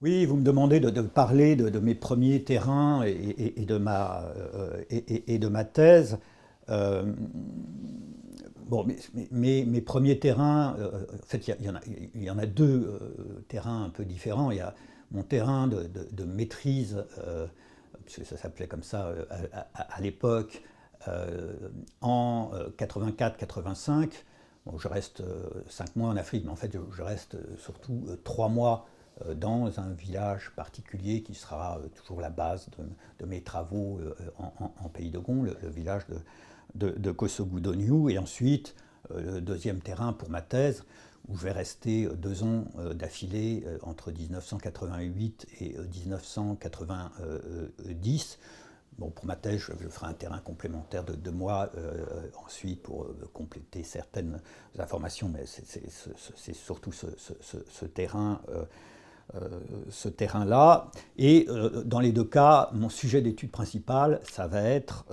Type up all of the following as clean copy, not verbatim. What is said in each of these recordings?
Oui, vous me demandez de parler de mes premiers terrains et de ma thèse. Euh, bon, mes premiers terrains, en fait, il y en a deux terrains un peu différents. Il y a mon terrain de maîtrise, puisque ça s'appelait comme ça à l'époque, euh, en 84-85. Bon, je reste 5 mois en Afrique, mais en fait, je reste surtout 3 mois dans un village particulier qui sera toujours la base de mes travaux en Pays Dogon, le village de Kosogou-Donyou. Et ensuite, le deuxième terrain pour ma thèse, où je vais rester 2 ans d'affilée entre 1988 et 1990. Bon, pour ma thèse, je ferai un terrain complémentaire de 2 mois ensuite pour compléter certaines informations, mais c'est surtout ce terrain ce terrain-là. Et dans les deux cas, mon sujet d'étude principal, ça va être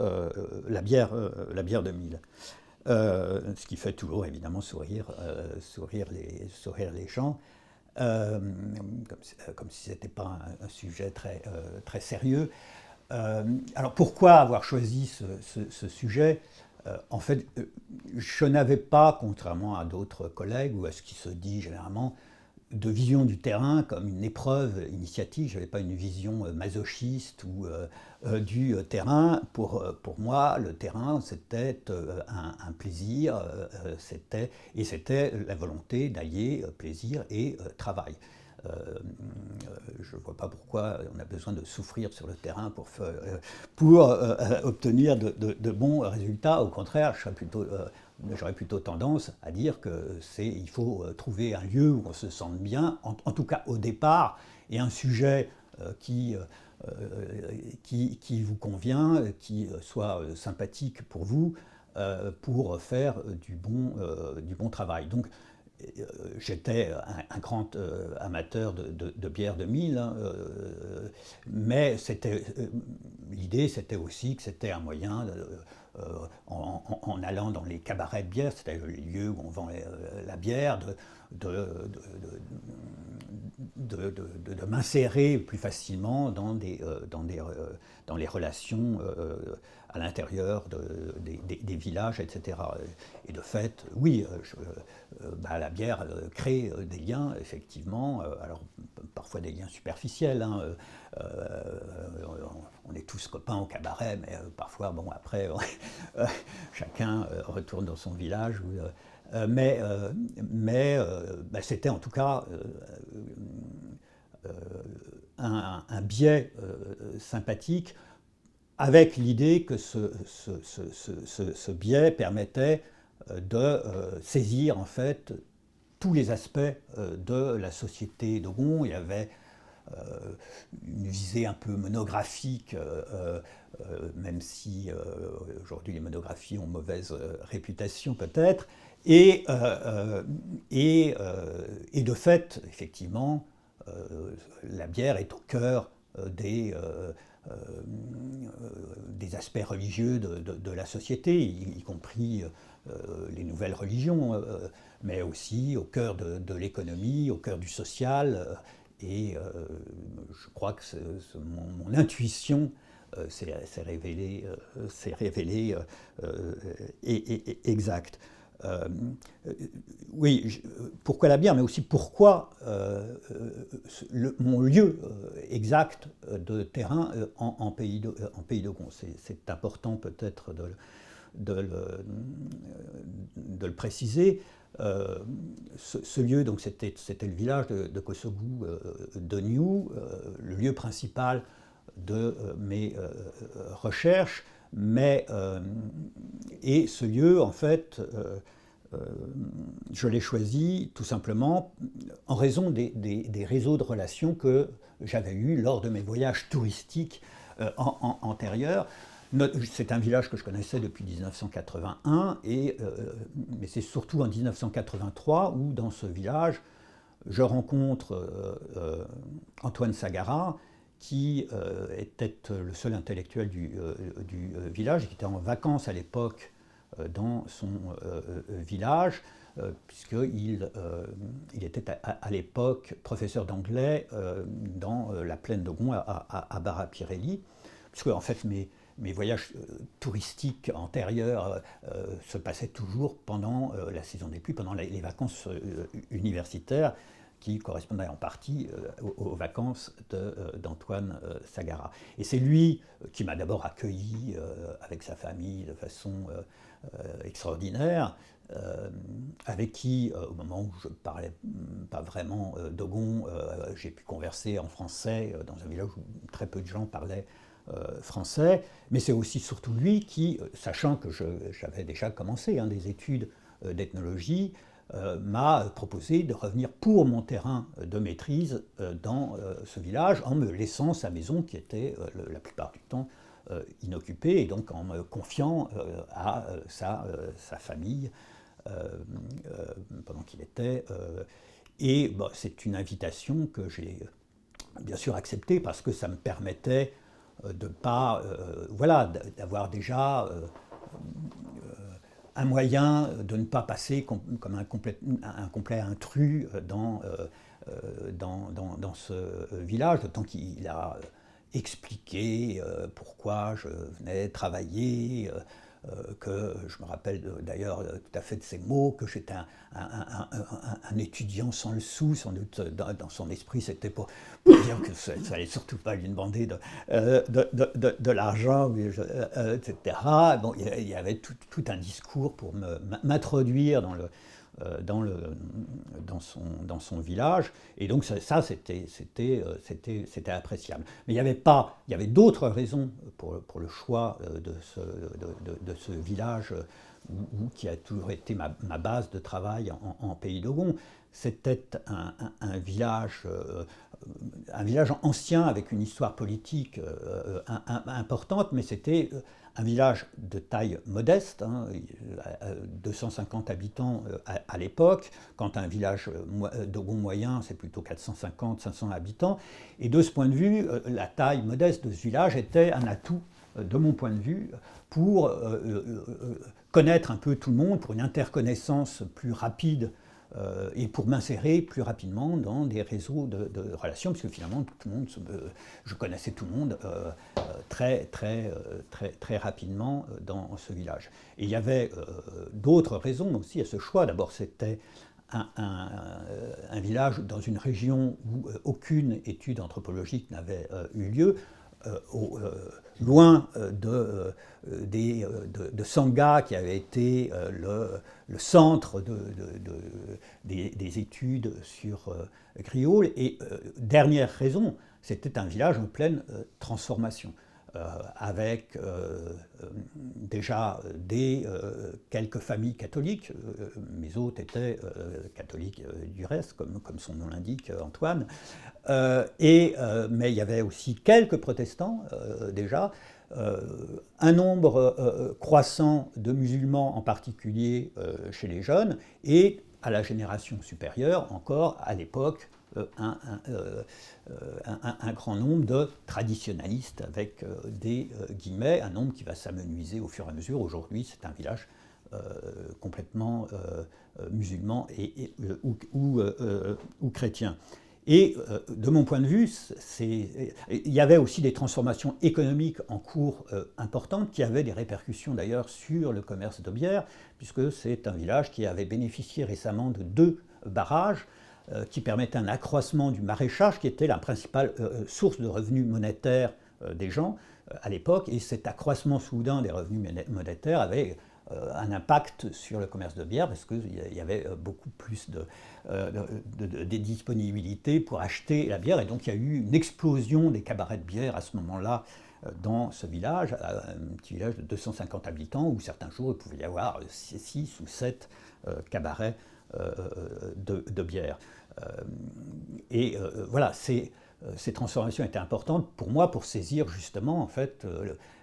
la bière de Mille. Ce qui fait toujours évidemment sourire les gens, euh, comme si ce n'était pas un sujet très sérieux. Alors pourquoi avoir choisi ce sujet? En fait, je n'avais pas, contrairement à d'autres collègues ou à ce qui se dit généralement, de vision du terrain comme une épreuve initiatique. Je n'avais pas une vision masochiste ou du terrain. Pour moi, le terrain, c'était un plaisir, c'était la volonté d'allier plaisir et travail. Je ne vois pas pourquoi on a besoin de souffrir sur le terrain pour obtenir de bons résultats. Au contraire, j'aurais plutôt tendance à dire qu'il faut trouver un lieu où on se sente bien, en tout cas au départ, et un sujet qui vous convient, qui soit sympathique pour vous, pour faire du bon travail. Donc, j'étais un grand amateur de bière de Mille, hein, mais l'idée c'était aussi que c'était un moyen, en allant dans les cabarets de bière, c'est-à-dire les lieux où on vend la bière, de, de m'insérer plus facilement dans les relations à l'intérieur des villages, etc. Et de fait, oui, la bière crée des liens, effectivement, alors parfois des liens superficiels, hein, on est tous copains au cabaret, mais parfois, bon, après, chacun retourne dans son village. C'était en tout cas un biais sympathique, avec l'idée que ce biais permettait de saisir en fait tous les aspects de la société Dogon. Il y avait une visée un peu monographique, même si aujourd'hui les monographies ont mauvaise réputation peut-être, et de fait, effectivement, la bière est au cœur des aspects religieux de la société, y compris les nouvelles religions, mais aussi au cœur de l'économie, au cœur du social. Et je crois que mon intuition s'est révélée exacte. Euh, oui, pourquoi la bière, mais aussi pourquoi mon lieu exact de terrain en Pays Dogon. C'est important peut-être de le, de le préciser. Ce lieu, donc c'était le village de Kosogou Donyou. Le lieu principal de mes recherches, et ce lieu, en fait, je l'ai choisi tout simplement en raison des réseaux de relations que j'avais eus lors de mes voyages touristiques antérieurs. C'est un village que je connaissais depuis 1981, mais c'est surtout en 1983 où, dans ce village, je rencontre Antoine Sagara, qui était le seul intellectuel du village, et qui était en vacances à l'époque dans son village, puisqu'il était à l'époque professeur d'anglais dans la plaine d'Ogon à Barra-Pirelli, puisque en fait mes voyages touristiques antérieurs se passaient toujours pendant la saison des pluies, pendant les vacances universitaires, qui correspondaient en partie aux vacances d'Antoine Sagara. Et c'est lui qui m'a d'abord accueilli avec sa famille de façon extraordinaire, avec qui, au moment où je ne parlais pas vraiment d'Ogon, j'ai pu converser en français dans un village où très peu de gens parlaient français, mais c'est aussi surtout lui qui, sachant que j'avais déjà commencé des études d'ethnologie, m'a proposé de revenir pour mon terrain de maîtrise dans ce village, en me laissant sa maison qui était la plupart du temps inoccupée, et donc en me confiant à sa famille pendant qu'il était. Et c'est une invitation que j'ai bien sûr acceptée, parce que ça me permettait de pas, d'avoir déjà un moyen de ne pas passer comme un complet intrus dans ce village, d'autant qu'il a expliqué pourquoi je venais travailler, que je me rappelle d'ailleurs tout à fait de ces mots, que j'étais un étudiant sans le sou, sans doute dans son esprit c'était pour dire que ça n'allait surtout pas lui demander de l'argent, etc. Bon, il y avait tout un discours pour m'introduire dans son village, et donc ça c'était appréciable. Mais il y avait d'autres raisons pour le choix de ce village qui a toujours été ma base de travail en Pays d'Ogon. C'était un village ancien avec une histoire politique importante, mais c'était un village de taille modeste, 250 habitants à l'époque, quand un village d'Ogon moyen, c'est plutôt 450-500 habitants. Et de ce point de vue, la taille modeste de ce village était un atout, de mon point de vue, pour connaître un peu tout le monde, pour une interconnaissance plus rapide, et pour m'insérer plus rapidement dans des réseaux de relations, parce que finalement, tout le monde, je connaissais tout le monde très rapidement dans ce village. Et il y avait d'autres raisons aussi à ce choix. D'abord, c'était un village dans une région où aucune étude anthropologique n'avait eu lieu, loin de Sangha, qui avait été le centre des études sur Grioul. Et dernière raison, c'était un village en pleine transformation, avec déjà quelques familles catholiques. Mes hôtes étaient catholiques du reste, comme son nom l'indique, Antoine. Mais il y avait aussi quelques protestants déjà, un nombre croissant de musulmans, en particulier chez les jeunes, et à la génération supérieure, encore à l'époque, un grand nombre de traditionalistes, avec des guillemets, un nombre qui va s'amenuiser au fur et à mesure. Aujourd'hui, c'est un village complètement musulman ou chrétien. Et de mon point de vue, il y avait aussi des transformations économiques en cours importantes, qui avaient des répercussions d'ailleurs sur le commerce de bière, puisque c'est un village qui avait bénéficié récemment de 2 barrages qui permettaient un accroissement du maraîchage, qui était la principale source de revenus monétaires des gens à l'époque. Et cet accroissement soudain des revenus monétaires avait un impact sur le commerce de bière parce qu'il y avait beaucoup plus de disponibilité pour acheter la bière. Et donc il y a eu une explosion des cabarets de bière à ce moment-là dans ce village, un petit village de 250 habitants, où certains jours il pouvait y avoir 6 ou 7 cabarets de bière. Voilà, ces transformations étaient importantes pour moi pour saisir justement en fait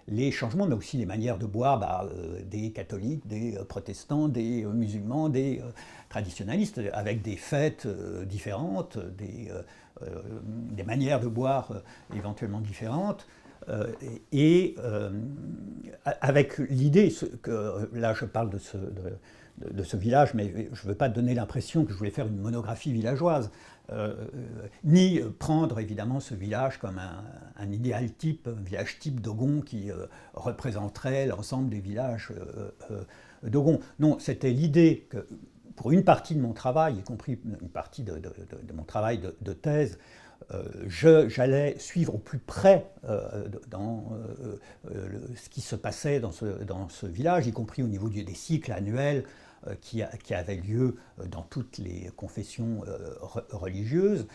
les changements, mais aussi les manières de boire des catholiques, des protestants, des musulmans, des traditionalistes, avec des fêtes différentes, des manières de boire éventuellement différentes. Avec l'idée que là je parle de ce village, mais je ne veux pas donner l'impression que je voulais faire une monographie villageoise, ni prendre évidemment ce village comme un idéal type, un village type Dogon qui représenterait l'ensemble des villages Dogon. Non, c'était l'idée que pour une partie de mon travail, y compris une partie de mon travail de thèse, j'allais suivre au plus près ce qui se passait dans ce village, y compris au niveau des cycles annuels qui avaient lieu dans toutes les confessions religieuses,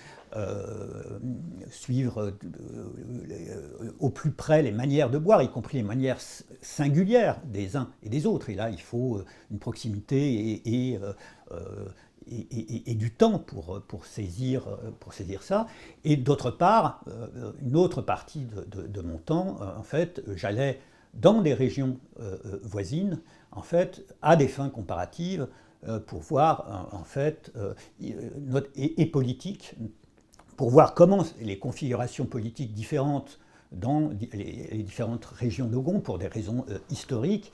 suivre au plus près les manières de boire, y compris les manières singulières des uns et des autres. Et là, il faut une proximité et du temps pour saisir ça. Et d'autre part, une autre partie de mon temps, en fait, j'allais dans des régions voisines, en fait, à des fins comparatives, pour voir, en fait, et politiques, pour voir comment les configurations politiques différentes dans les différentes régions d'Ogon, pour des raisons historiques,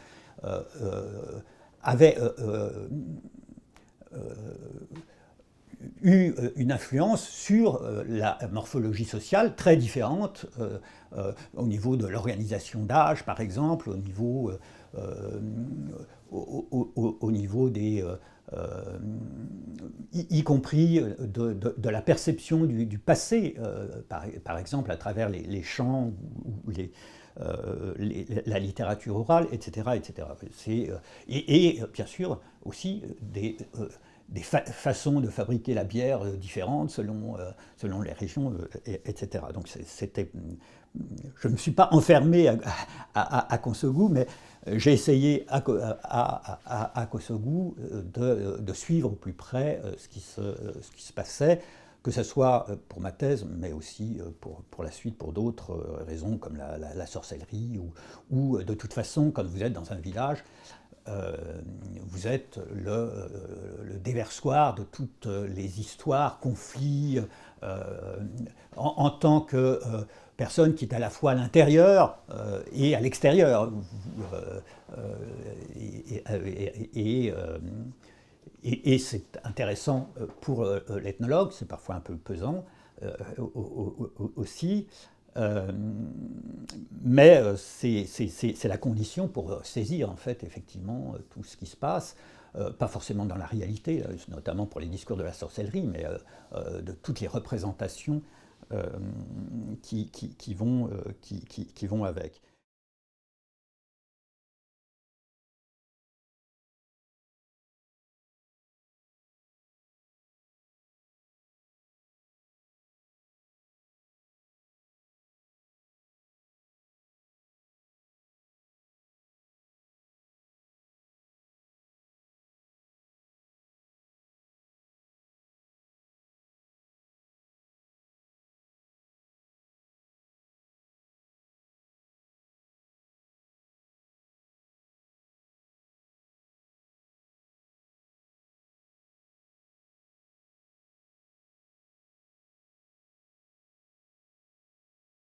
avaient eu une influence sur la morphologie sociale très différente au niveau de l'organisation d'âge, par exemple, au niveau des... y compris de la perception du passé, par exemple à travers les chants ou la littérature orale, etc. etc. Et bien sûr aussi des façons de fabriquer la bière différentes selon les régions, etc. Donc je ne me suis pas enfermé à Kosogou, mais j'ai essayé à Kosogou de suivre au plus près ce qui se passait, que ce soit pour ma thèse, mais aussi pour la suite, pour d'autres raisons comme la sorcellerie, ou de toute façon, quand vous êtes dans un village, vous êtes le déversoir de toutes les histoires, conflits, en tant que personne qui est à la fois à l'intérieur et à l'extérieur. Et c'est intéressant pour l'ethnologue, c'est parfois un peu pesant aussi. Mais c'est la condition pour saisir en fait effectivement tout ce qui se passe, pas forcément dans la réalité, notamment pour les discours de la sorcellerie, mais de toutes les représentations qui vont avec.